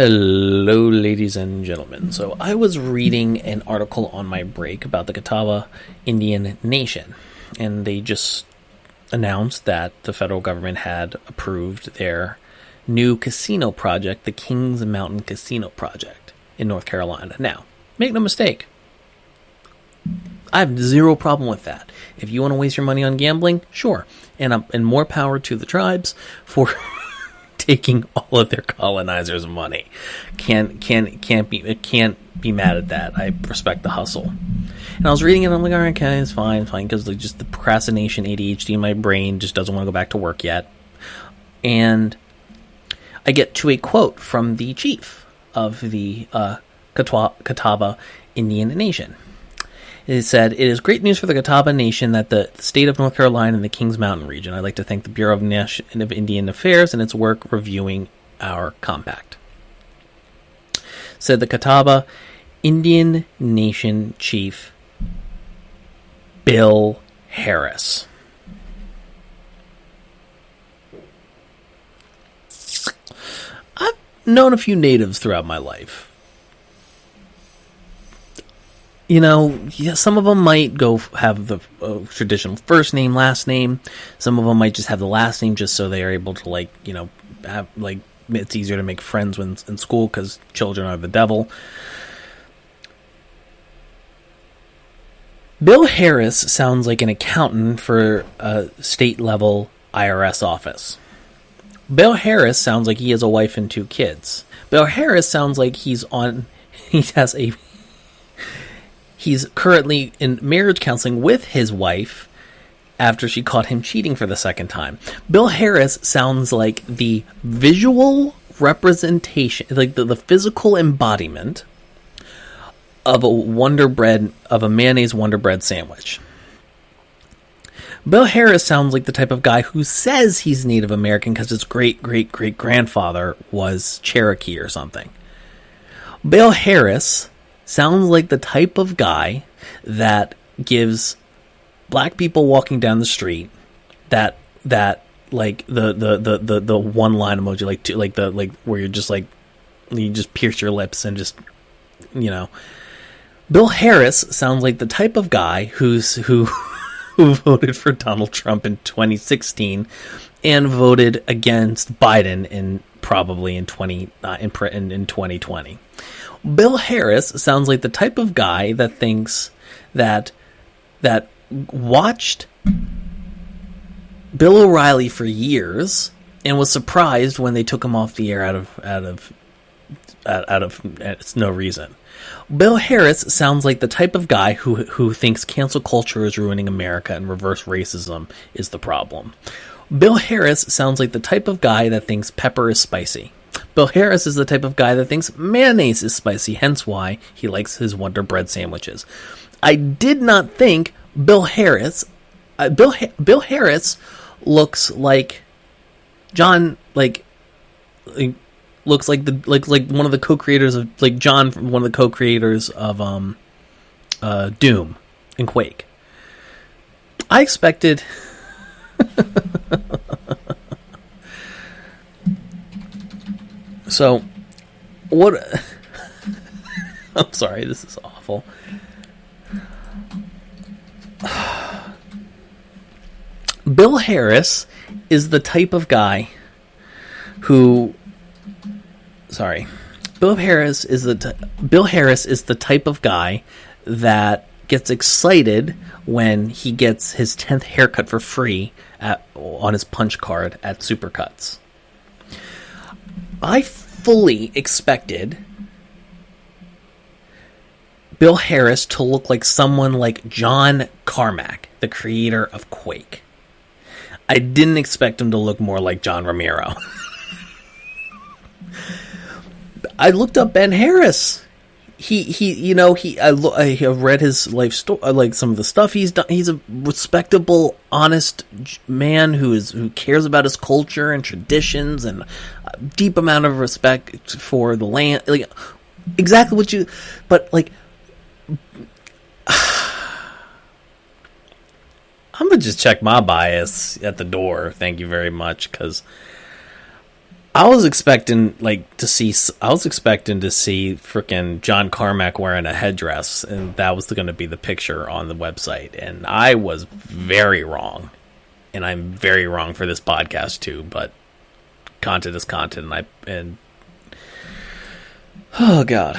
Hello, ladies and gentlemen. So I was reading an article on my break about the Catawba Indian Nation, and they just announced that the federal government had approved their new casino project, the Kings Mountain Casino Project in North Carolina. Now, make no mistake, I have zero problem with that. If you want to waste your money on gambling, sure. And more power to the tribes for taking all of their colonizers' money. Can't be mad at that. I respect the hustle. And I was reading it, and I'm like, all right, okay, it's fine, because just the procrastination, ADHD in my brain just doesn't want to go back to work yet. And I get to a quote from the chief of the Catawba Indian Nation. It said, "It is great news for the Catawba Nation that the state of North Carolina and the Kings Mountain region. I'd like to thank the Bureau of Indian Affairs and its work reviewing our compact." Said the Catawba Indian Nation Chief Bill Harris. I've known a few natives throughout my life. You know, yeah, some of them might go have the traditional first name, last name. Some of them might just have the last name just so they are able to, have, it's easier to make friends when in school because children are the devil. Bill Harris sounds like an accountant for a state-level IRS office. Bill Harris sounds like he has a wife and 2 kids. Bill Harris sounds like he's currently in marriage counseling with his wife after she caught him cheating for the second time. Bill Harris sounds like the visual representation, like the physical embodiment of a mayonnaise Wonder Bread sandwich. Bill Harris sounds like the type of guy who says he's Native American because his great-great-great-grandfather was Cherokee or something. Bill Harris sounds like the type of guy that gives black people walking down the street that like the one line emoji, where you're just you just pierce your lips and just, you know. Bill Harris sounds like the type of guy who voted for Donald Trump in 2016 and voted against Biden in 2020. Bill Harris sounds like the type of guy that thinks that watched Bill O'Reilly for years and was surprised when they took him off the air out of no reason. Bill Harris sounds like the type of guy who thinks cancel culture is ruining America and reverse racism is the problem. Bill Harris sounds like the type of guy that thinks pepper is spicy. Bill Harris is the type of guy that thinks mayonnaise is spicy, hence why he likes his Wonder Bread sandwiches. I did not think Bill Harris looks like John, looks like one of the co-creators of John, from one of the co-creators of Doom and Quake. I expected so what I'm sorry, this is awful. Bill Harris is the type of guy who Bill Harris is the type of guy that gets excited when he gets his 10th haircut for free on his punch card at Supercuts. I fully expected Bill Harris to look like someone like John Carmack, the creator of Quake. I didn't expect him to look more like John Romero. I looked up Ben Harris. I read his life story, some of the stuff he's done. He's a respectable, honest man who cares about his culture and traditions and a deep amount of respect for the land. Exactly what you, but I'm gonna just check my bias at the door. Thank you very much, because I was expecting I was expecting to see freaking John Carmack wearing a headdress, and that was going to be the picture on the website. And I was very wrong, and I'm very wrong for this podcast too. But content is content, and oh god.